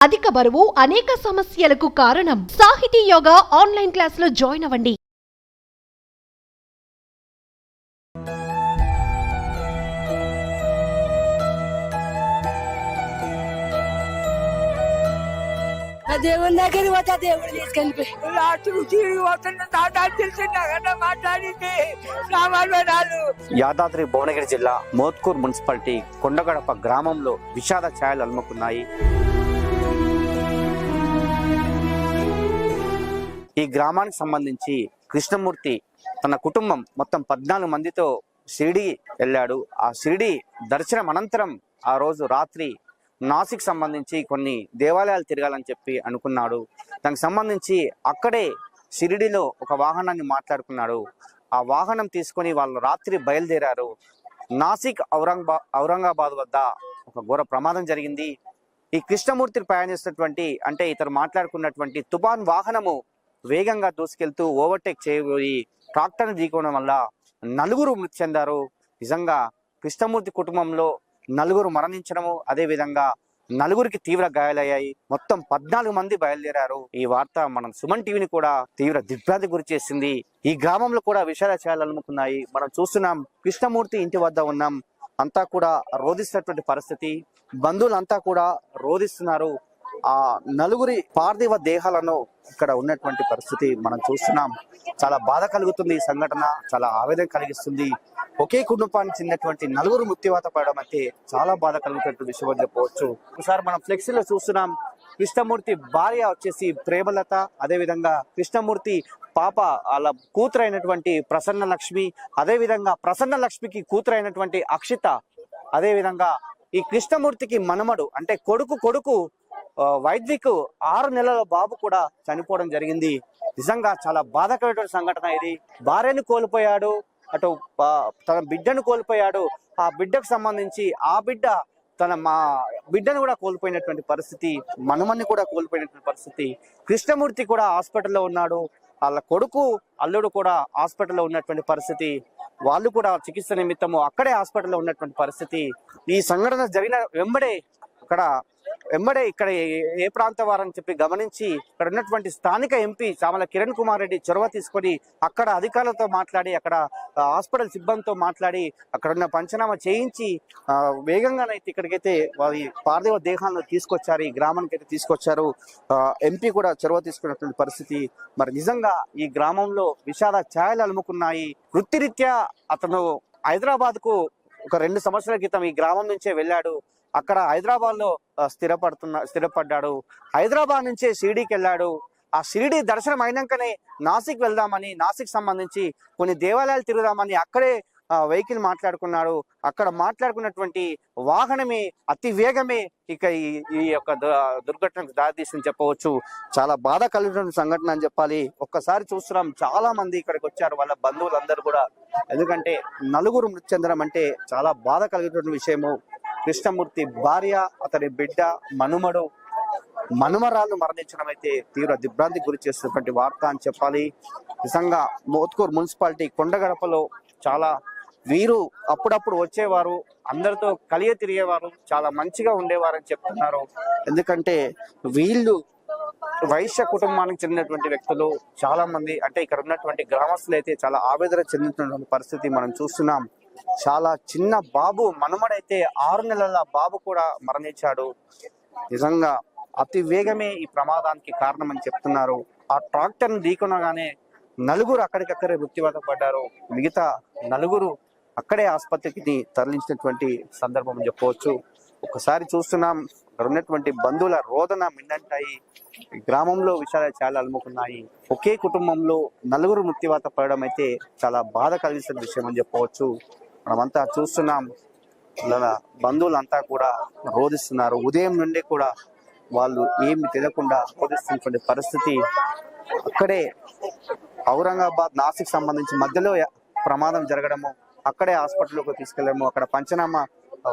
అధిక బరువు అనేక సమస్యలకు కారణం. సాహితీ యోగా ఆన్లైన్ క్లాసులో జాయిన్ అవ్వండి. దేవుని దగ్గరికి పోతా దేవుడు తీసుకెళ్ళిపోయి యాదాద్రి భువనగిరి జిల్లా మోత్కూర్ మున్సిపాలిటీ కొండగడప గ్రామంలో విషాద ఛాయలు అలుముకున్నాయి. ఈ గ్రామానికి సంబంధించి కృష్ణమూర్తి తన కుటుంబం మొత్తం 14 మందితో షిరిడి వెళ్ళాడు. ఆ షిరిడి దర్శనం అనంతరం ఆ రోజు రాత్రి నాసిక్ సంబంధించి కొన్ని దేవాలయాలు తిరగాలని చెప్పి అనుకున్నాడు. దానికి సంబంధించి అక్కడే షిరిడిలో ఒక వాహనాన్ని మాట్లాడుకున్నాడు. ఆ వాహనం తీసుకొని వాళ్ళు రాత్రి బయలుదేరారు. నాసిక్ ఔరంగాబాద్ వద్ద ఒక ఘోర ప్రమాదం జరిగింది. ఈ కృష్ణమూర్తి ప్రయాణిస్తున్నటువంటి అంటే ఇతరు మాట్లాడుకున్నటువంటి తుఫాన్ వాహనము వేగంగా దూసుకెళ్తూ ఓవర్టేక్ చేయబోయి ట్రాక్టర్ని ఢీకోవడం వల్ల 4 మృతి చెందారు. నిజంగా కృష్ణమూర్తి కుటుంబంలో 4 మరణించడము, అదేవిధంగా 4కి తీవ్ర గాయాలయ్యాయి. మొత్తం 14 మంది బయలుదేరారు. ఈ వార్త మనం సుమన్ టీవీని కూడా తీవ్ర దిగ్భ్రాంతి గురి చేసింది. ఈ గ్రామంలో కూడా విషాద ఛాయలు అలుముకున్నాయి. మనం చూస్తున్నాం, కృష్ణమూర్తి ఇంటి వద్ద ఉన్నాం. అంతా కూడా రోధిస్తున్నటువంటి పరిస్థితి. బంధువులంతా కూడా రోధిస్తున్నారు. ఆ 4 పార్థివ దేహాలను ఇక్కడ ఉన్నటువంటి పరిస్థితి మనం చూస్తున్నాం. చాలా బాధ కలుగుతుంది. ఈ సంఘటన చాలా ఆవేదన కలిగిస్తుంది. ఒకే కుటుంబానికి చెందినటువంటి 4 మృత్యువాత పడడం అయితే చాలా బాధ కలుగుతున్నటువంటి విషయం అని చెప్పవచ్చు. ఒకసారి మనం ఫ్లెక్సీలో చూస్తున్నాం, కృష్ణమూర్తి భార్య వచ్చేసి ప్రేమలత, అదేవిధంగా కృష్ణమూర్తి పాప వాళ్ళ కూతురైనటువంటి ప్రసన్న లక్ష్మి, అదేవిధంగా ప్రసన్న లక్ష్మికి కూతురైనటువంటి అక్షిత, అదేవిధంగా ఈ కృష్ణమూర్తికి మనమడు అంటే కొడుకు వైద్విక్ 6 నెలల బాబు కూడా చనిపోవడం జరిగింది. నిజంగా చాలా బాధాకరమైన సంఘటన ఇది. భార్యను కోల్పోయాడు, అటు తన బిడ్డను కోల్పోయాడు. ఆ బిడ్డకు సంబంధించి ఆ బిడ్డ మా బిడ్డను కూడా కోల్పోయినటువంటి పరిస్థితి, మనమన్ని కూడా కోల్పోయినటువంటి పరిస్థితి. కృష్ణమూర్తి కూడా హాస్పిటల్లో ఉన్నాడు. వాళ్ళ కొడుకు అల్లుడు కూడా హాస్పిటల్లో ఉన్నటువంటి పరిస్థితి. వాళ్ళు కూడా చికిత్స నిమిత్తము అక్కడే హాస్పిటల్లో ఉన్నటువంటి పరిస్థితి. ఈ సంఘటన జరిగిన వెంబడే ఇక్కడ ఏ ప్రాంత వారని చెప్పి గమనించి ఇక్కడ ఉన్నటువంటి స్థానిక ఎంపీ చామల కిరణ్ కుమార్ రెడ్డి చొరవ తీసుకొని అక్కడ అధికారులతో మాట్లాడి, అక్కడ హాస్పిటల్ సిబ్బందితో మాట్లాడి అక్కడ ఉన్న పంచనామా చేయించి వేగంగానైతే ఇక్కడికైతే వారి పార్థివ దేహాలను తీసుకొచ్చారు, ఈ గ్రామానికి అయితే తీసుకొచ్చారు. ఎంపీ కూడా చొరవ తీసుకున్నటువంటి పరిస్థితి. మరి నిజంగా ఈ గ్రామంలో విషాద ఛాయలు అలుముకున్నాయి. వృత్తిరీత్యా అతను హైదరాబాద్ కు ఒక 2 సంవత్సరాల క్రితం ఈ గ్రామం నుంచే వెళ్ళాడు. అక్కడ హైదరాబాద్ లో స్థిరపడ్డాడు. హైదరాబాద్ నుంచే షిరిడీకి వెళ్ళాడు. ఆ షిరిడీ దర్శనం అయినాకనే నాసిక్ వెళ్దామని, నాసిక్ సంబంధించి కొన్ని దేవాలయాలు తిరుగుదామని అక్కడే వెహికల్ మాట్లాడుకున్నాడు. అక్కడ మాట్లాడుకున్నటువంటి వాహనమే అతి వేగమే ఇక ఈ యొక్క దుర్ఘటనకు దారితీసిందని చెప్పవచ్చు. చాలా బాధ కలిగిన సంఘటన అని చెప్పాలి. ఒక్కసారి చూస్తున్నాం, చాలా మంది ఇక్కడికి వచ్చారు, వాళ్ళ బంధువులందరూ కూడా. ఎందుకంటే 4 మృతి చెందడం అంటే చాలా బాధ కలిగిన విషయము. కృష్ణమూర్తి భార్య, అతని బిడ్డ, మనుమరాళ్ళు మరణించడం అయితే తీవ్ర దిగ్భ్రాంతికి గురి చేస్తున్నటువంటి వార్త అని చెప్పాలి. నిజంగా మోత్కూర్ మున్సిపాలిటీ కొండగడపలో చాలా వీరు అప్పుడప్పుడు వచ్చేవారు, అందరితో కలియ తిరిగేవారు, చాలా మంచిగా ఉండేవారని చెప్తున్నారు. ఎందుకంటే వీళ్ళు వైశ్య కుటుంబానికి చెందినటువంటి వ్యక్తులు చాలా మంది, అంటే ఇక్కడ ఉన్నటువంటి గ్రామస్తులు అయితే చాలా ఆవేదన చెందుతున్నటువంటి పరిస్థితి మనం చూస్తున్నాం. చాలా చిన్న బాబు మనమడైతే 6 నెలల బాబు కూడా మరణించాడు. నిజంగా అతి వేగమే ఈ ప్రమాదానికి కారణమని చెప్తున్నారు. ఆ ట్రాక్టర్ని ఢీకొనగానే 4 అక్కడికక్కడే మృత్యువాత పడ్డారు. మిగతా 4 అక్కడే ఆసుపత్రికి తరలించినటువంటి సందర్భం అని చెప్పవచ్చు. ఒకసారి చూస్తున్నాం, ఉన్నటువంటి బంధువుల రోదన మిన్నంటాయి. గ్రామంలో విషయాలు చాలా అలుముకున్నాయి. ఒకే కుటుంబంలో 4 మృత్యువాత పడడం అయితే చాలా బాధ కలిగిస్తున్న విషయం అని చెప్పవచ్చు. మనమంతా చూస్తున్నాం, బంధువులంతా కూడా రోధిస్తున్నారు. ఉదయం నుండి కూడా వాళ్ళు ఏమి తెలియకుండా రోధిస్తున్నటువంటి పరిస్థితి. అక్కడే ఔరంగాబాద్ నాసిక్ సంబంధించి మధ్యలో ప్రమాదం జరగడము, అక్కడే హాస్పిటల్లోకి తీసుకెళ్లడము, అక్కడ పంచనామా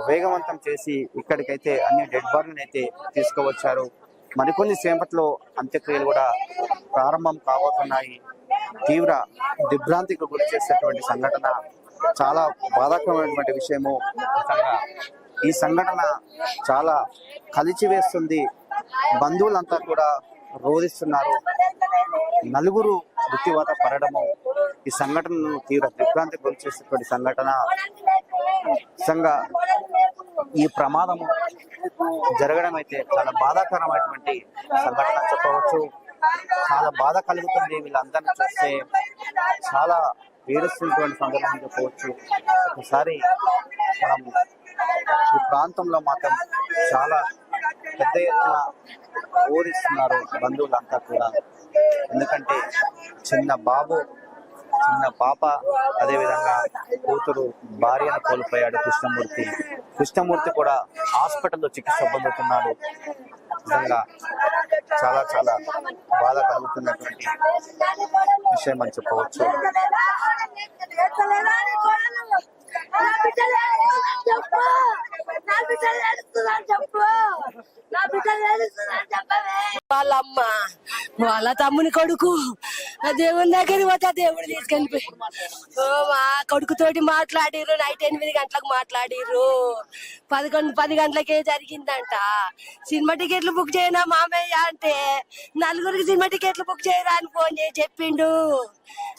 వేగవంతం చేసి ఇక్కడికైతే అన్ని డెడ్ బాడీని అయితే తీసుకువచ్చారు. మరికొన్ని సేపట్లో అంత్యక్రియలు కూడా ప్రారంభం కాబోతున్నాయి. తీవ్ర దిగ్భ్రాంతికి గురి చేసేటువంటి సంఘటన, చాలా బాధాకరమైనటువంటి విషయము. ఈ సంఘటన చాలా కలిచివేస్తుంది. బంధువులంతా కూడా రోధిస్తున్నారు. నలుగురు మృత్యువాత పడడము ఈ సంఘటనను తీవ్ర దిగ్భ్రాంతి గురి చేసేటువంటి సంఘటన. నిజంగా ఈ ప్రమాదము జరగడం అయితే చాలా బాధాకరమైనటువంటి సంఘటన చెప్పవచ్చు. చాలా బాధ కలుగుతుంది వీళ్ళందరినీ చూస్తే, చాలా ఏడుస్తున్నటువంటి సందర్భం చెప్పవచ్చు. ఒకసారి మనం ఈ ప్రాంతంలో మాత్రం చాలా పెద్ద ఎత్తున ఓడిస్తున్నారు బంధువులంతా కూడా. ఎందుకంటే చిన్న బాబు, చిన్న పాప, అదేవిధంగా కూతురు, భార్యను కోల్పోయాడు కృష్ణమూర్తి కూడా హాస్పిటల్లో చికిత్స పొందుతున్నాడు. నిజంగా చాలా చాలా బాధ కలుగుతున్నటువంటి విషయం అని చెప్పవచ్చు. వాళ్ళ అమ్మ వాళ్ళ తమ్ముని కొడుకు ఆ దేవుని దగ్గరికి పోతే ఆ దేవుడు తీసుకెళ్ళిపోయి మా కొడుకుతోటి మాట్లాడిర్రు. నైట్ 8 గంటలకు మాట్లాడిర్రు. 10 గంటలకే జరిగిందంట. సినిమా టికెట్లు బుక్ చేయనా మామయ్య అంటే, నలుగురికి సినిమా టికెట్లు బుక్ చేయరా అని ఫోన్ చేసి చెప్పిండు.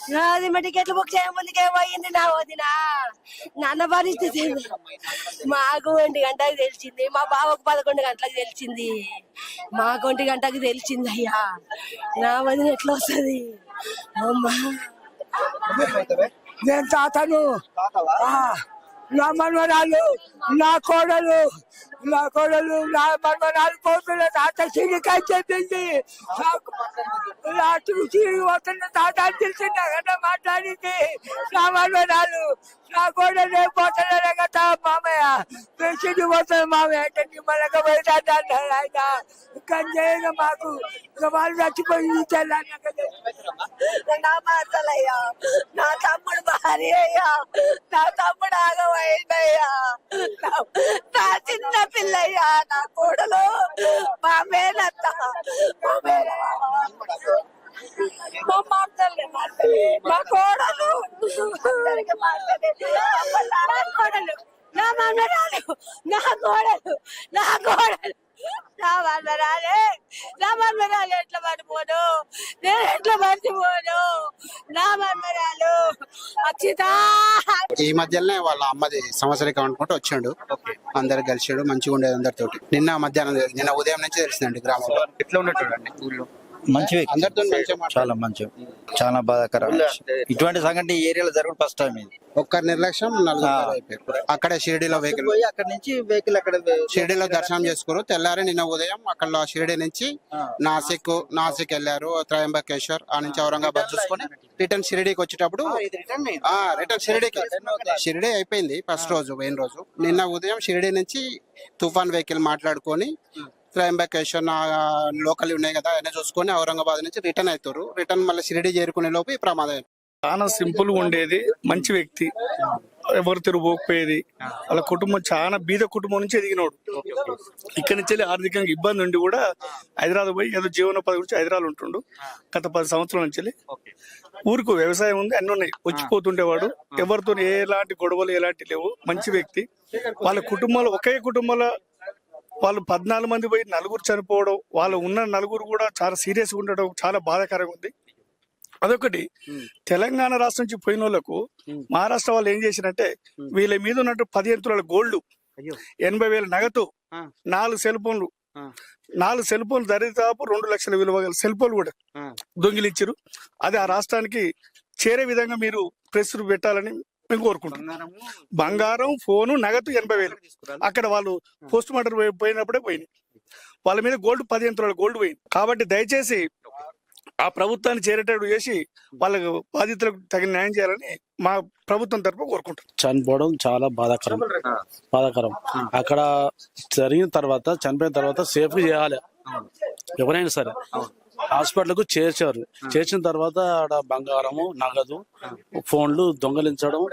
సినిమా టికెట్లు బుక్ చేయ ముందుకే పోయింది నా వదిన. నాన్న పరిస్థితి మాకు 1 గంటకు తెలిసింది, మా బావకు 11 గంటలకు తెలిసింది, మాకు 1 గంటకు తెలిసింది. అయ్యా నా వదిన ఎట్లా వస్తుంది అమ్మా. నేను తాతను, నా మనవరాలు, నా కోడలు నా మనవరాలు పోతున్న తాత సిరికాయ చెప్పింది. వస్తున్న తాత అని తెలిసింది కదా మాట్లాడింది. నా మనవరాలు, నా కోడలు పోతున్నా కదా మామయ్య, పెన్షన్ పోతుంది మామయ్య అంటే నిమ్మలంగా పోయినాడు అన్నాడు ఆయన. కానీ మాకు వాళ్ళు చచ్చిపోయి నా మాటలయ్యా, నా తమ్ముడు భార్య అయ్యా, నా తమ్ముడు ఆగమైందయ్యా, నా చిన్న పిల్లయ్యా, నా కోడలు, మా మేనత్త, మా కోడలు, నా మనవరాలు, నా కోడలు, నా మనవరాలు ఎట్లా పడిపోను, నేను ఎట్లా మర్చిపోను. నా మనవరాలు అక్షిత. ఈ మధ్యలోనే వాళ్ళ అమ్మది సంవత్సరం అనుకుంటూ వచ్చాడు. అందరు కలిసాడు, మంచిగా ఉండేది అందరితోటి. నిన్న ఉదయం నుంచి తెలిసిందండి గ్రామంలో. ఎట్లా ఉన్నట్టు ఊళ్ళో మంచి వ్యక్తి, అందరితో మంచిగా చాలా మంచి, చాలా బాధాకరం. ఇటువంటి సంఘటన ఈ ఏరియాలో జరగడం ఫస్ట్ టైం ఇది. ఒక్క నిర్లక్ష్యం నలుగురు అయిపోయారు. అక్కడే షిరిడీలో వెహికల్ పోయి అక్కడ నుంచి వెహికల్ అక్కడ షిరిడీలో దర్శనం చేసుకున్నారు. తెల్లారి నిన్న ఉదయం అక్కడ షిరిడీ నుంచి నాసిక్ వెళ్ళారు, త్రయంబకేశ్వర్, ఆ నుంచి ఔరంగాబాద్ చూసుకొని రిటర్న్ షిరిడీకి వచ్చేటప్పుడు రిటర్న్ షిరిడీ అయిపోయింది ఫస్ట్ రోజు, పోయిన రోజు. నిన్న ఉదయం షిరిడీ నుంచి తుఫాన్ వెహికల్ మాట్లాడుకొని త్రయంబకేశ్వర్ లోకల్ ఉన్నాయి కదా అన్నీ చూసుకొని ఔరంగాబాద్ నుంచి రిటర్న్ అవుతారు. రిటర్న్ మళ్ళీ షిరిడీ చేరుకునే లోపు ఈ ప్రమాదం. చాలా సింపుల్ గా ఉండేది, మంచి వ్యక్తి, ఎవరు తిరుగుపోకపోయేది. వాళ్ళ కుటుంబం చాలా బీద కుటుంబం నుంచి ఎదిగినోడు. ఇక్కడి నుంచి ఆర్థికంగా ఇబ్బంది ఉండి కూడా హైదరాబాద్ పోయి ఏదో జీవనోపాధి గురించి హైదరాబాద్ ఉంటుండు. గత 10 సంవత్సరాల నుంచి ఊరికి వ్యవసాయం ఉంది, అన్ని ఉన్నాయి, వచ్చిపోతుండేవాడు. ఎవరితో ఎలాంటి గొడవలు ఎలాంటి లేవు, మంచి వ్యక్తి. వాళ్ళ కుటుంబంలో ఒకే కుటుంబంలో వాళ్ళు 14 మంది పోయి 4 చనిపోవడం, వాళ్ళు ఉన్న 4 కూడా చాలా సీరియస్ గా ఉండడం చాలా బాధాకరంగా ఉంది. అదొకటి. తెలంగాణ రాష్ట్రం నుంచి పోయిన వాళ్ళకు మహారాష్ట్ర వాళ్ళు ఏం చేసినంటే, వీళ్ళ మీద ఉన్నట్టు 15 తులాల గోల్డ్, 80,000 నగదు, 4 సెల్ ఫోన్లు, 4 సెల్ ఫోన్లు దరిదాపు 2 లక్షల విలువ గల సెల్ ఫోన్లు కూడా దొంగిలించారు. అది ఆ రాష్ట్రానికి చేరే విధంగా మీరు ప్రెస్ పెట్టాలని మేము కోరుకుంటున్నాం. బంగారం, ఫోను, నగదు 80,000 అక్కడ వాళ్ళు పోస్ట్ మార్టం పోయినప్పుడే పోయినాయి. వాళ్ళ మీద గోల్డ్ 15 తులాల గోల్డ్ పోయింది. కాబట్టి దయచేసి ఆ ప్రభుత్వాన్ని చేరేటట్టు చేసి వాళ్ళకు బాధితులకు తగిన న్యాయం చేయాలని మా ప్రభుత్వం తరఫున కోరుకుంటున్నాం. చనిపోవడం చాలా బాధాకరం. అక్కడ జరిగిన తర్వాత, చనిపోయిన తర్వాత సేఫ్ చేయాలి ఎవరైనా సరే. హాస్పిటల్ కు చేర్చారు. చేర్చిన తర్వాత ఆడ బంగారము, నగదు, ఫోన్లు దొంగలించడం,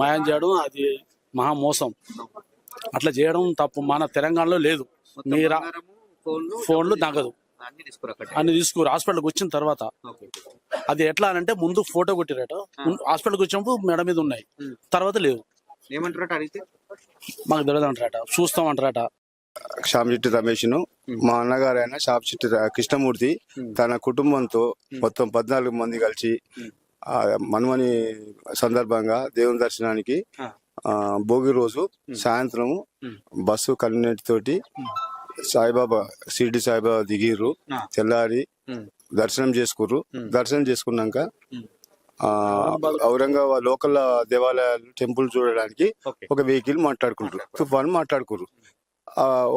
మాయం చేయడం అది మహా మోసం. అట్లా చేయడం తప్పు మన తెలంగాణలో లేదు. మీరు ఫోన్లు, నగదు అన్ని తీసుకురు. హాస్పిటల్కి వచ్చిన తర్వాత అది ఎట్లా అంటే, ముందు ఫోటో కొట్టిరట, హాస్పిటల్కి వచ్చినప్పుడు మెడ మీద ఉన్నాయి, తర్వాత లేవు. ఏమంటారట అడిగితే మాకు తెలియదు అంటారట, చూస్తామంటారట. షామిచెట్టి రమేష్ను, మా అన్నగారు అయిన షామిచెట్టి కృష్ణమూర్తి తన కుటుంబంతో మొత్తం 14 మంది కలిసి ఆ మన్మని సందర్భంగా దేవుని దర్శనానికి భోగి రోజు సాయంత్రం బస్సు కన్వీనెంట్ తోటి సాయిబాబా షిరిడి సాయిబాబా దిగిర్రు. తెల్లారి దర్శనం చేసుకున్నాక ఔరంగాబాద్ లోకల్ దేవాలయాలు టెంపుల్ చూడడానికి ఒక వెహికల్ మాట్లాడుకుంటారు, తుఫాన్ మాట్లాడుకుర్రు.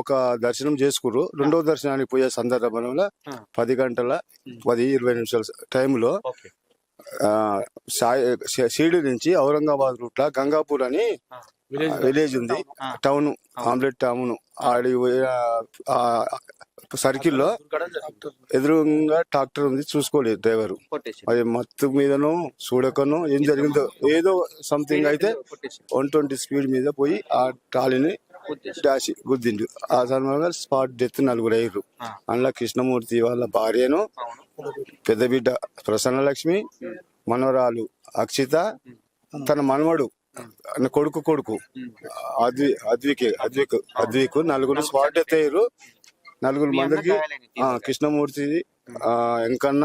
ఒక దర్శనం చేసుకుర్రు. రెండవ దర్శనానికి పోయే సందర్భంలో 10 గంటల 10-20 నిమిషాల టైంలో షిరిడి నుంచి ఔరంగాబాద్ రూట్ లా గంగాపూర్ అని విలేజ్ ఉంది, టౌన్, ఆమ్లెట్ టౌన్. ఆడి సర్కిల్ లో ఎదురుగా ట్రాక్టర్ ఉంది, చూసుకోలేదు డ్రైవర్. అది మత్తు మీదనో చూడకనో ఏం జరిగిందో ఏదో సంథింగ్ అయితే 120 స్పీడ్ మీద పోయి ఆ ట్రాలీని డాషి గుద్దిండు. ఆ సమయంలో స్పాట్ డెత్ 4 అయ్యారు. అందులో కృష్ణమూర్తి వాళ్ళ భార్యను, పెద్ద బిడ్డ ప్రసన్నలక్ష్మి, మనవరాలు అక్షిత, తన మనవడు కొడుకు అద్విక్ 4 స్పాట్ డెత్ అయ్యారు. 4 మందికి కృష్ణమూర్తి, వెంకన్న,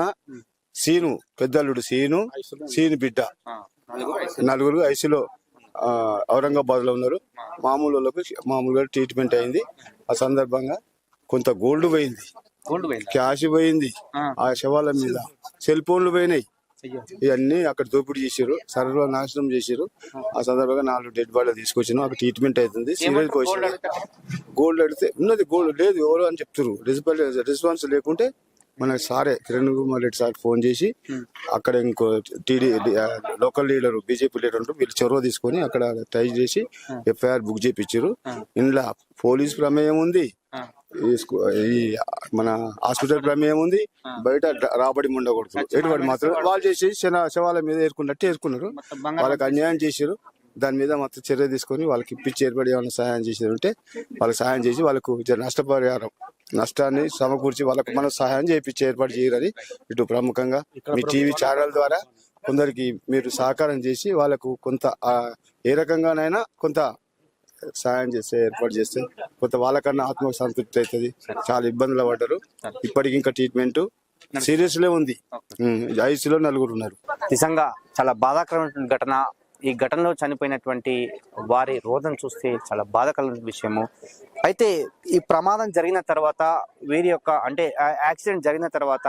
సీను పెద్దల్లుడు, సీను బిడ్డ 4 ఐసీలో ఔరంగాబాద్ లో ఉన్నారు. మామూలుగా ట్రీట్మెంట్ అయింది. ఆ సందర్భంగా కొంత గోల్డ్ పోయింది, క్యాష్ పోయింది, ఆ శవాల మీద సెల్ ఫోన్లు పోయినాయి. ఇవన్నీ అక్కడ దోపిడీ చేసారు, సర్వ నాశనం చేసారు. ఆ సందర్భంగా 4 డెడ్ బాడీలు తీసుకొచ్చాను. అక్కడ ట్రీట్మెంట్ అవుతుంది. Serious position. గోల్డ్ అడిగితే ఉన్నది, గోల్డ్ లేదు ఎవరు అని చెప్తారు. రెస్పాన్స్ లేకుంటే మన సారే కిరణ్ కుమార్ రెడ్డి సార్ ఫోన్ చేసి అక్కడ ఇంకో లోకల్ లీడర్, బీజేపీ లీడర్ ఉంటారు, వీళ్ళు చొరవ తీసుకొని అక్కడ ట్రై చేసి ఎఫ్ఐఆర్ బుక్ చేయించారు. ఇంట్లో పోలీస్ ప్రమేయం ఉంది, ఈ మన హాస్పిటల్ ప్రమేయం ఉంది, బయట రాబడి ఉండకూడదు. ఎటువంటి మాత్రం వాళ్ళు చేసి శవాల మీద ఏరుకున్నారు. వాళ్ళకి అన్యాయం చేశారు. దాని మీద మొత్తం చర్య తీసుకొని వాళ్ళకి ఇప్పించి ఏర్పడి ఏమైనా సహాయం చేసేది ఉంటే వాళ్ళకి సహాయం చేసి వాళ్ళకు నష్టపరిహారం, నష్టాన్ని సమకూర్చి వాళ్ళకు మనం సహాయం చేయించి ఏర్పాటు చేయాలని ఇటు ప్రముఖంగా మీ టీవీ ఛానల్ ద్వారా కొందరికి మీరు సహకారం చేసి వాళ్ళకు కొంత ఏ రకంగానైనా కొంత సహాయం చేస్తే ఏర్పాటు చేస్తే కొంత వాళ్ళకన్నా ఆత్మ సంతృప్తి అవుతుంది. చాలా ఇబ్బందులు పడ్డారు. ఇప్పటికి ఇంకా ట్రీట్మెంట్ సీరియస్ లో ఉంది. ఐసీలో 4 ఉన్నారు. నిజంగా చాలా బాధాకరమైన ఘటన. ఈ ఘటనలో చనిపోయినటువంటి వారి రోదన చూస్తే చాలా బాధాకరమైన విషయము. అయితే ఈ ప్రమాదం జరిగిన తర్వాత వీరి యొక్క అంటే యాక్సిడెంట్ జరిగిన తర్వాత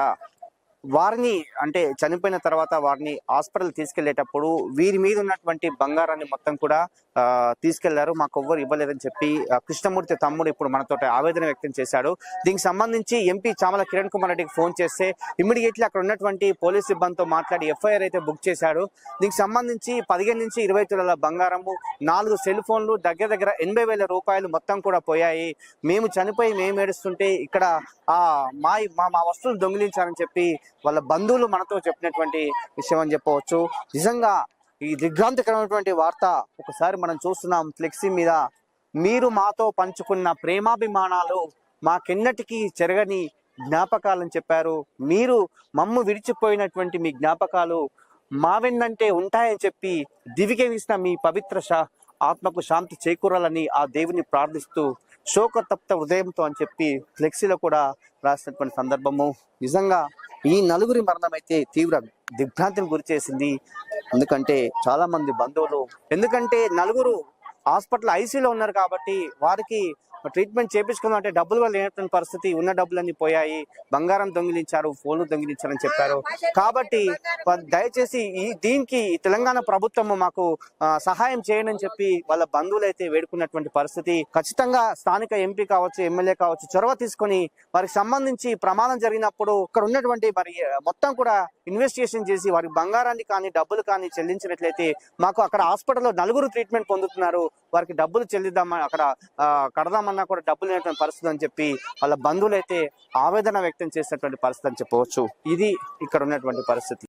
వారిని అంటే చనిపోయిన తర్వాత వారిని హాస్పిటల్ తీసుకెళ్లేటప్పుడు వీరి మీద ఉన్నటువంటి బంగారాన్ని మొత్తం కూడా తీసుకెళ్లారు. మాకు ఎవ్వరు ఇవ్వలేదని చెప్పి కృష్ణమూర్తి తమ్ముడు ఇప్పుడు మనతో ఆవేదన వ్యక్తం చేశాడు. దీనికి సంబంధించి ఎంపీ చామల కిరణ్ కుమార్ రెడ్డికి ఫోన్ చేస్తే ఇమ్మీడియట్లీ అక్కడ ఉన్నటువంటి పోలీస్ సిబ్బందితో మాట్లాడి ఎఫ్ఐఆర్ అయితే బుక్ చేశాడు. దీనికి సంబంధించి 15 నుంచి 20 తులాల బంగారము, 4 సెల్ ఫోన్లు, దగ్గర 80,000 రూపాయలు మొత్తం కూడా పోయాయి. మేము చనిపోయి మేము ఏడుస్తుంటే ఇక్కడ మా వస్తువులు దొంగిలించారని చెప్పి వాళ్ళ బంధువులు మనతో చెప్పినటువంటి విషయం అని చెప్పవచ్చు. నిజంగా ఈ దిగ్భ్రాంతికరమైనటువంటి వార్త ఒకసారి మనం చూస్తున్నాం ఫ్లెక్సీ మీద. మీరు మాతో పంచుకున్న ప్రేమాభిమానాలు మాకెన్నటికీ చెరగని జ్ఞాపకాలని చెప్పారు. మీరు మమ్ము విడిచిపోయినటువంటి మీ జ్ఞాపకాలు మా వెన్నంటే ఉంటాయని చెప్పి దివికే వీసిన మీ పవిత్ర ఆత్మకు శాంతి చేకూరాలని ఆ దేవుని ప్రార్థిస్తూ శోకతప్త హృదయంతో అని చెప్పి ఫ్లెక్సీలో కూడా రాసినటువంటి సందర్భము. నిజంగా ఈ 4 మరణం అయితే తీవ్ర దిగ్భ్రాంతిని గురి చేసింది. ఎందుకంటే చాలా మంది బంధువులు, ఎందుకంటే 4 హాస్పిటల్ ఐసీలో ఉన్నారు కాబట్టి వారికి ట్రీట్మెంట్ చేయించుకుందామంటే డబ్బులు కూడా లేనటువంటి పరిస్థితి. ఉన్న డబ్బులన్నీ పోయాయి, బంగారం దొంగిలించారు, ఫోన్లు దొంగిలించారని చెప్పారు. కాబట్టి దయచేసి దీనికి తెలంగాణ ప్రభుత్వం మాకు సహాయం చేయనని చెప్పి వాళ్ళ బంధువులు అయితే వేడుకున్నటువంటి పరిస్థితి. ఖచ్చితంగా స్థానిక ఎంపీ కావచ్చు, ఎమ్మెల్యే కావచ్చు చొరవ తీసుకొని వారికి సంబంధించి ప్రమాదం జరిగినప్పుడు ఇక్కడ ఉన్నటువంటి మరి మొత్తం కూడా ఇన్వెస్టిగేషన్ చేసి వారికి బంగారాన్ని కానీ డబ్బులు కానీ చెల్లించినట్లయితే మాకు అక్కడ హాస్పిటల్లో 4 ట్రీట్మెంట్ పొందుతున్నారు, వారికి డబ్బులు చెల్లిద్దామని అక్కడ కడదామన్నా కూడా డబ్బులు లేనటువంటి పరిస్థితి అని చెప్పి వాళ్ళ బంధువులు అయితే ఆవేదన వ్యక్తం చేసినటువంటి పరిస్థితి అని చెప్పవచ్చు. ఇది ఇక్కడ ఉన్నటువంటి పరిస్థితి.